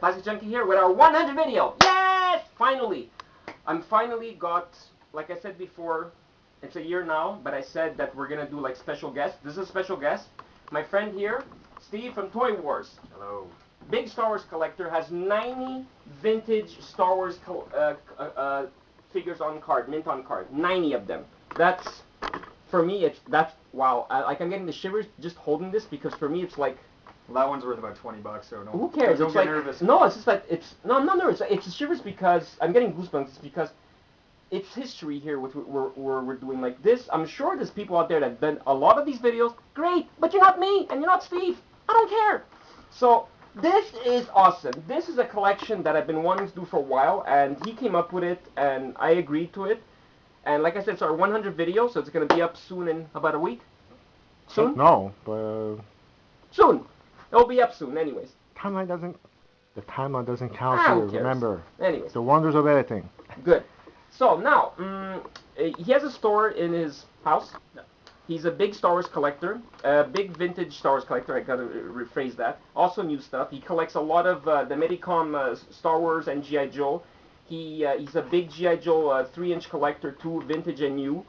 Plasticjunky here with our 100 video. Yes! Finally! I'm finally got, like I said before, it's a year now, but I said that we're gonna do like special guests. This is a special guest. My friend here, Steve from Toy Wars. Hello. Big Star Wars collector, has 90 vintage Star Wars figures on card, mint on card. 90 of them. That's, for me, that's, wow. Like I'm getting the shivers just holding this because for me it's like, well, that one's worth about $20, so don't. Who cares? Don't it's get like, nervous. No, it's just like no, I'm not nervous. It's shivers because I'm getting goosebumps. It's because it's history here. With we're doing like this. I'm sure there's people out there that done a lot of these videos. Great, but you're not me and you're not Steve. I don't care. So this is awesome. This is a collection that I've been wanting to do for a while, and he came up with it, and I agreed to it. And like I said, it's our 100 video, so it's gonna be up soon in about a week. Soon? No, but soon. It'll be up soon, anyways. the timeline doesn't count here, remember. Anyways. The wonders of editing. Good. So now, he has a store in his house. Yeah. He's a big Star Wars collector, a big vintage Star Wars collector. I gotta rephrase that. Also new stuff. He collects a lot of the Medicom Star Wars and G.I. Joe. He's a big G.I. Joe 3-inch collector too, vintage and new.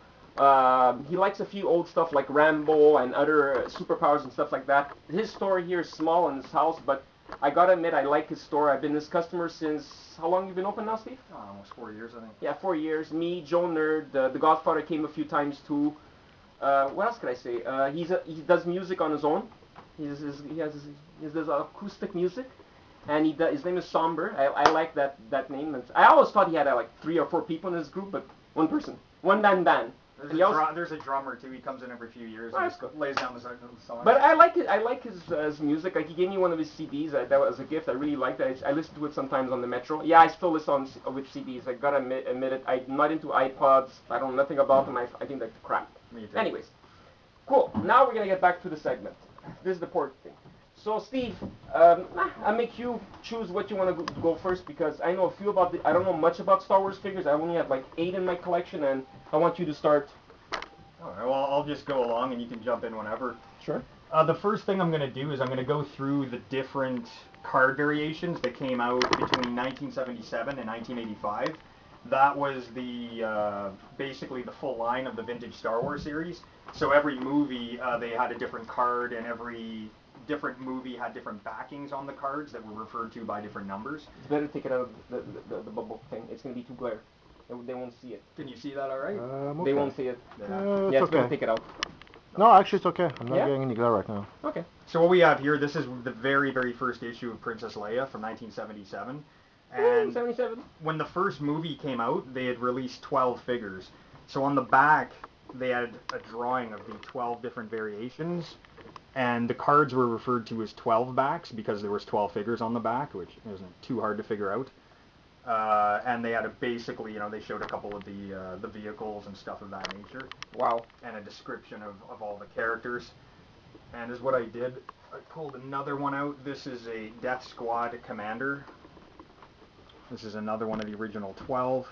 He likes a few old stuff like Rambo and other superpowers and stuff like that. His store here is small in his house, but I gotta admit I like his store. I've been his customer since, how long you been open now, Steve? Almost 4 years, I think. Yeah, 4 years. Me, Joe Nerd, the Godfather came a few times too. What else could I say? He does music on his own. He does acoustic music, and his name is Somber. I like that name. I always thought he had like 3 or 4 people in his group, but one person, one man band. There's a drummer too. He comes in every few years and just lays down the song. But I like it. I like his music. Like he gave me one of his CDs. That was a gift. I really liked it. I listen to it sometimes on the metro. Yeah, I still listen with CDs. I gotta admit it. I'm not into iPods. I don't know nothing about them. I think they're crap. Me too. Anyways, cool. Now we're gonna get back to the segment. This is the pork thing. So Steve, I make you choose what you want to go first because I know a few about I don't know much about Star Wars figures. I only have like 8 in my collection, and I want you to start. Alright, well, I'll just go along and you can jump in whenever. Sure. The first thing I'm going to do is I'm going to go through the different card variations that came out between 1977 and 1985. That was the basically the full line of the vintage Star Wars series. So every movie they had a different card, and every different movie had different backings on the cards that were referred to by different numbers. It's better to take it out of the bubble thing. It's going to be too glare. They won't see it. Can you see that all right? Okay. They won't see it. It's It's okay. going to take it out. No, actually it's okay. I'm not Yeah? getting any glare right now. Okay. So what we have here, this is the very, very first issue of Princess Leia from 1977. And 77. when the first movie came out, they had released 12 figures. So on the back, they had a drawing of the 12 different variations. And the cards were referred to as 12 backs because there was 12 figures on the back, which isn't too hard to figure out. And they had basically, they showed a couple of the vehicles and stuff of that nature. Wow. And a description of all the characters. And is what I did. I pulled another one out. This is a Death Squad commander. This is another one of the original 12.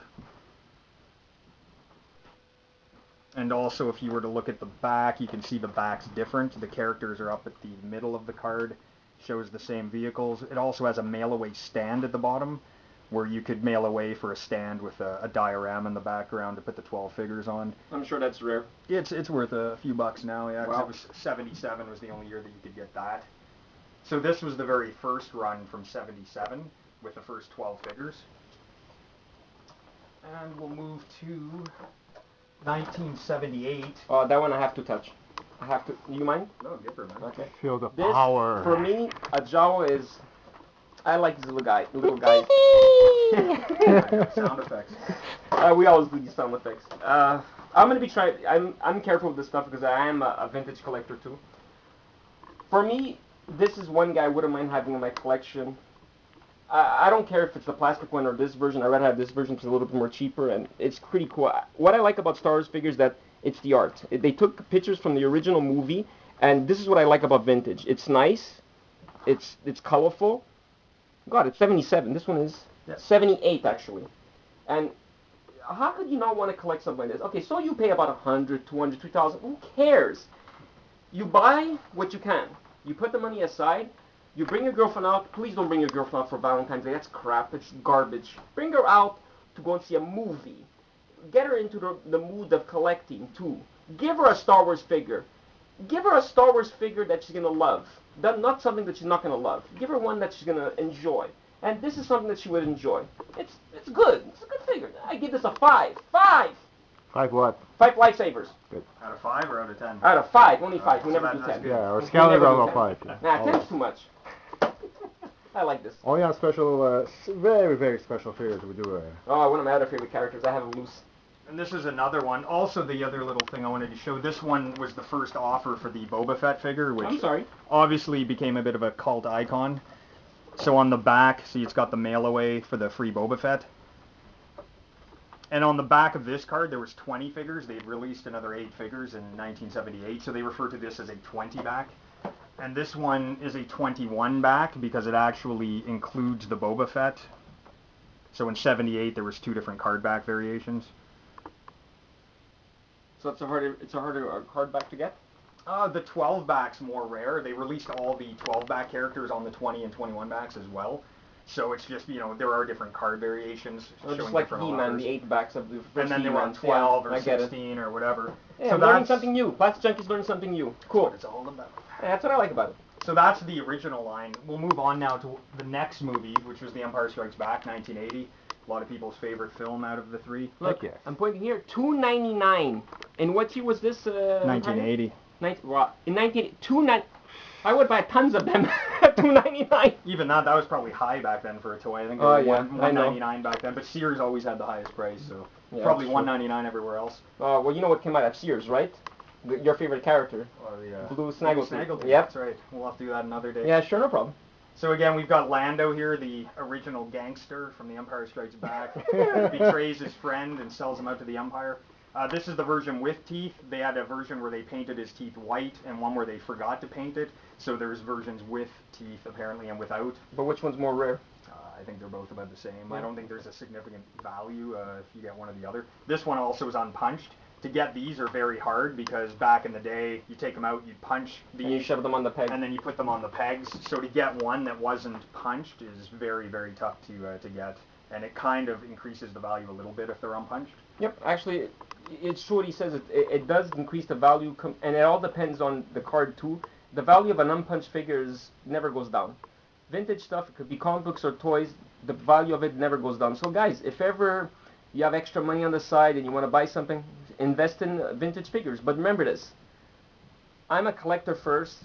And also, if you were to look at the back, you can see the back's different. The characters are up at the middle of the card. Shows the same vehicles. It also has a mail-away stand at the bottom, where you could mail away for a stand with a diorama in the background to put the 12 figures on. I'm sure that's rare. It's worth a few bucks now, yeah. 'Cause Wow. it was 77 was the only year that you could get that. So this was the very first run from 77 with the first 12 figures. And we'll move to 1978. That one I have to touch. I have to. You mind? No, give her, man. Okay. Feel the This, power. for me, a Jawa is. I like this little guy. Sound effects. We always do these sound effects. I'm gonna be I'm careful with this stuff because I am a vintage collector too. For me, this is one guy I wouldn't mind having in my collection. I don't care if it's the plastic one or this version. I'd rather have this version because it's a little bit more cheaper and it's pretty cool. What I like about Star Wars figures is that it's the art. They took pictures from the original movie, and this is what I like about vintage. It's nice. It's colorful. God, it's 77. This one is 78 actually. And how could you not want to collect something like this? Okay, so you pay about 100, 200, 3,000. Who cares? You buy what you can. You put the money aside. You bring your girlfriend out. Please don't bring your girlfriend out for Valentine's Day. That's crap. It's garbage. Bring her out to go and see a movie. Get her into the mood of collecting too. Give her a Star Wars figure. Give her a Star Wars figure that she's gonna love. Not something that she's not gonna love. Give her one that she's gonna enjoy. And this is something that she would enjoy. It's good. It's a good figure. I give this a 5. 5. 5 what? 5 lightsabers. Good. Out of 5 or out of 10? Out of 5. Only 5. So We never that- do that's 10. good. Yeah, our We scale is never do on 10. 5. Yeah. Nah, 10's too much. I like this. Only on special, very, very special figures we do. Oh, one of my other favorite characters. I have him loose. And this is another one. Also, the other little thing I wanted to show. This one was the first offer for the Boba Fett figure, which I'm sorry. obviously became a bit of a cult icon. So on the back, see, it's got the mail away for the free Boba Fett. And on the back of this card, there was 20 figures. They'd released another 8 figures in 1978, so they refer to this as a 20 back. And this one is a 21 back because it actually includes the Boba Fett. So in 78, there was 2 different card back variations. So it's a harder card back to get? The 12 back's more rare. They released all the 12 back characters on the 20 and 21 backs as well. So it's just, there are different card variations showing Just like different He-Man, offers. the 8 backs of the first And then they were on He-Mans. 12 Yeah, or I get it. 16 or whatever. Yeah, so I'm learning that's something new. Plasticjunky's learning something new. Cool. what it's all about. Yeah, that's what I like about it. So that's the original line. We'll move on now to the next movie, which was The Empire Strikes Back, 1980. A lot of people's favorite film out of the 3. Look, yes. I'm pointing here. $2.99. And what year was this? 1980. In 1989, I would buy tons of them at $2.99. Even that was probably high back then for a toy. I think it Oh, was yeah, I know. $1.99 back then. But Sears always had the highest price, so Yeah, probably that's true. $1.99 everywhere else. Well, you know what came out at Sears, right? Your favorite character. Or the Blue Snaggletooth. Snaggletooth. Yep. That's right. We'll have to do that another day. Yeah, sure, no problem. So again, we've got Lando here, the original gangster from The Empire Strikes Back, who betrays his friend and sells him out to the Empire. This is the version with teeth. They had a version where they painted his teeth white and one where they forgot to paint it. So there's versions with teeth apparently and without. But which one's more rare? I think they're both about the same. I don't think there's a significant value if you get one or the other. This one also is unpunched. To get these are very hard because back in the day, you take them out, you punch these, And you shove them on the peg. and then you put them on the pegs. So to get one that wasn't punched is very, very tough to get. And it kind of increases the value a little bit if they're unpunched. Yep, actually, it's true what he says. It does increase the value, and it all depends on the card too. The value of an unpunched figure never goes down. Vintage stuff, it could be comic books or toys, the value of it never goes down. So guys, if ever you have extra money on the side and you want to buy something, invest in vintage figures. But remember this, I'm a collector first.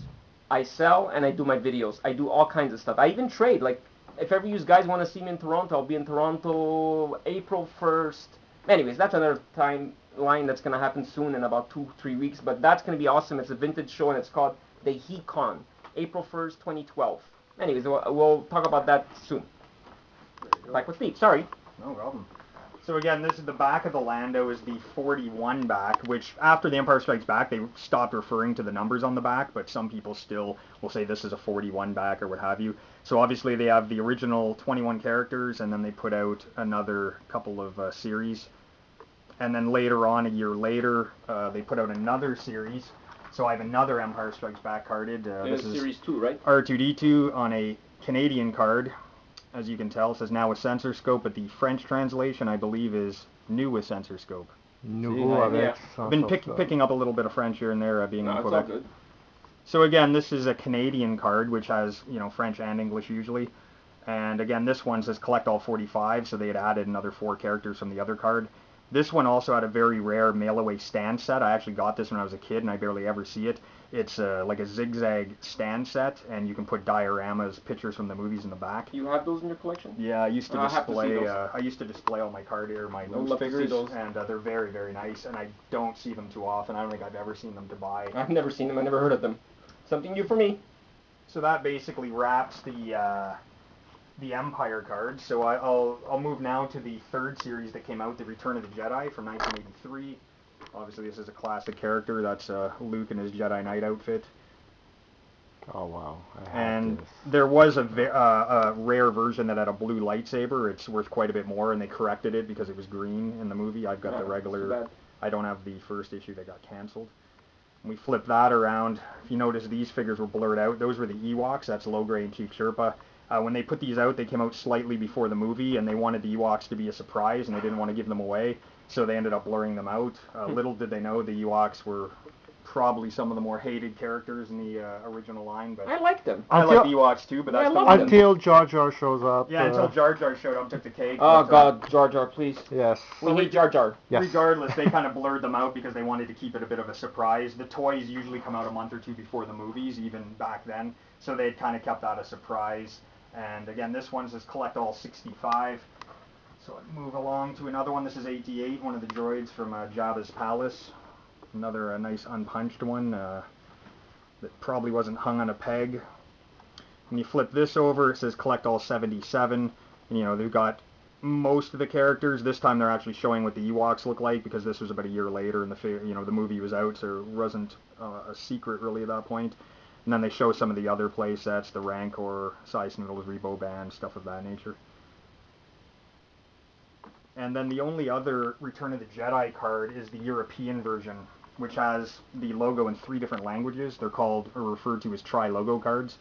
I sell and I do my videos. I do all kinds of stuff. I even trade. Like, if ever you guys want to see me in Toronto, I'll be in Toronto April 1st. Anyways, that's another timeline that's going to happen soon in about 2-3 weeks. But that's going to be awesome. It's a vintage show and it's called the He-Con, April 1st, 2012. Anyways, we'll talk about that soon. Back with Steve. Sorry. No problem. So again, this is the back of the Lando is the 41 back, which after The Empire Strikes Back, they stopped referring to the numbers on the back, but some people still will say this is a 41 back or what have you. So obviously they have the original 21 characters, and then they put out another couple of series. And then later on, a year later, they put out another series. So I have another Empire Strikes Back carded. This is Series 2, right? R2-D2 on a Canadian card. As you can tell, it says now with sensor scope, but the French translation, I believe, is new with sensor scope. Nouveau avec I've been picking up a little bit of French here and there, being in No, it's all Quebec. good. So again, this is a Canadian card, which has, French and English usually. And again, this one says collect all 45, so they had added another 4 characters from the other card. This one also had a very rare mail-away stand set. I actually got this when I was a kid, and I barely ever see it. It's like a zigzag stand set, and you can put dioramas, pictures from the movies in the back. You have those in your collection? Yeah, I used to I have to see display. those. I used to display all my card or my I'd loose love to see figures, those. and they're very, very nice. And I don't see them too often. I don't think I've ever seen them to buy. I've never seen them. I never heard of them. Something new for me. So that basically wraps the Empire cards. So I'll move now to the third series that came out, The Return of the Jedi from 1983. Obviously, this is a classic character. That's Luke in his Jedi Knight outfit. Oh wow! And there was a rare version that had a blue lightsaber. It's worth quite a bit more, and they corrected it because it was green in the movie. I've got the Too regular. bad. I don't have the first issue that got canceled. We flip that around. If you notice, these figures were blurred out. Those were the Ewoks. That's Logray and Chief Sherpa. When they put these out, they came out slightly before the movie, and they wanted the Ewoks to be a surprise, and they didn't want to give them away, so they ended up blurring them out. Little did they know the Ewoks were probably some of the more hated characters in the original line. But I like them. I like the Ewoks too, but that's until Jar Jar shows up. Yeah, until Jar Jar showed up, took the cake. Oh God, Jar Jar, please. Yes. We need Jar Jar. Yes. Regardless, they kind of blurred them out because they wanted to keep it a bit of a surprise. The toys usually come out a month or two before the movies, even back then, so they kind of kept that a surprise. And again, this one says collect all 65. So I move along to another one. This is 88, one of the droids from Jabba's palace. Another nice unpunched one that probably wasn't hung on a peg. And you flip this over, it says collect all 77. And, you know, they've got most of the characters. This time they're actually showing what the Ewoks look like, because this was about a year later and the movie was out, so it wasn't a secret really at that point. And then they show some of the other play sets, the Rancor, Size Noodles, Rebo Band, stuff of that nature. And then the only other Return of the Jedi card is the European version, which has the logo in 3 different languages. They're called, or referred to as tri-logo cards.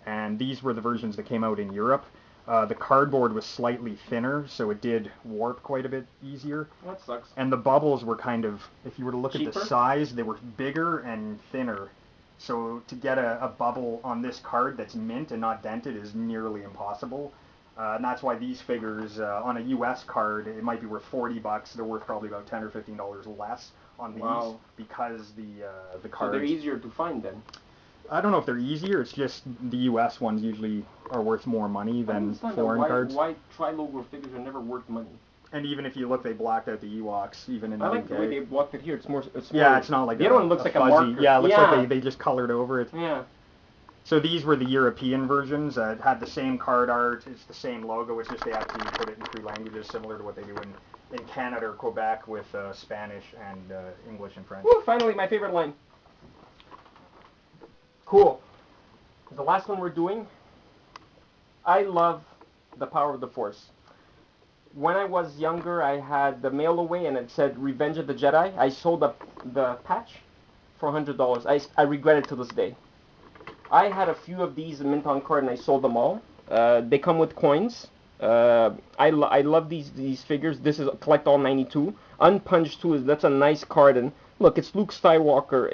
And these were the versions that came out in Europe. The cardboard was slightly thinner, so it did warp quite a bit easier. That sucks. And the bubbles were kind of, if you were to look Cheaper? at the size, they were bigger and thinner. So to get a bubble on this card that's mint and not dented is nearly impossible. And that's why these figures, on a US card, it might be worth $40. They're worth probably about $10 or $15 less on these, because the cards... So they're easier to find then? I don't know if they're easier. It's just the US ones usually are worth more money than foreign cards. Why tri-logo figures are never worth money? And even if you look, they blacked out the Ewoks, even in the UK. I like the way they blocked it here. It's more. Yeah, it's not like the other one looks like fuzzy. a marker. Yeah, it looks like they just colored over it. Yeah. So these were the European versions that had the same card art. It's the same logo. It's just they actually put it in 3 languages, similar to what they do in Canada or Quebec with Spanish and English and French. Woo, finally, my favorite line. Cool. The last one we're doing. I love the power of the Force. When I was younger, I had the mail away and it said Revenge of the Jedi. I sold the patch for $100. I regret it to this day. I had a few of these mint on card and I sold them all. They come with coins. I love these figures. This is Collect All 92. Unpunched too. That's a nice card. And look, it's Luke Skywalker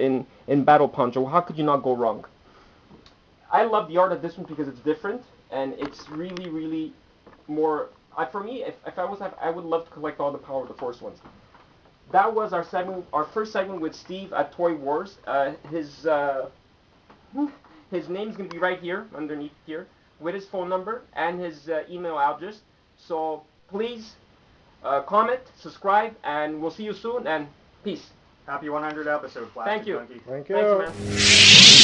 in Battle Poncho. How could you not go wrong? I love the art of this one because it's different and it's really, really more... for me, if I was I would love to collect all the Power of the Force ones. That was our first segment with Steve at Toy Wars. His name's gonna be right here, underneath here, with his phone number and his email address. So please comment, subscribe, and we'll see you soon. And peace. Happy 100th episode, Plasticjunky. Thank you. Thank you. Thanks, man.